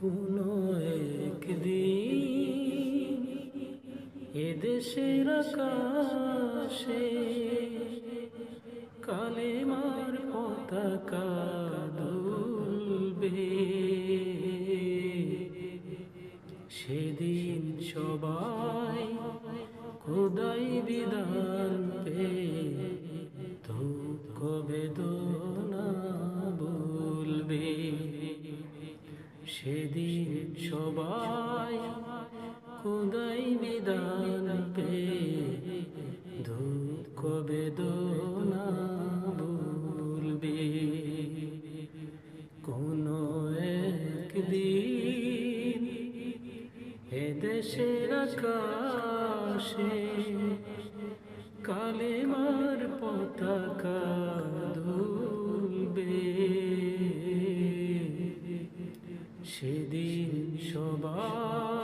কোনো একদিন এদেশের আকাশে কালেমার পতাকা দুলবে। সেদিন সবাই খোদাই বিধান পে দুঃখ বেদনা বলবে। সেদিন সবাই খোদাই বিধান পে দুঃখ বেদনা বলবে। কোনো একদিন এদেশের আকাশে কালেমার পতাকা দুলবে। সেদিন সবাই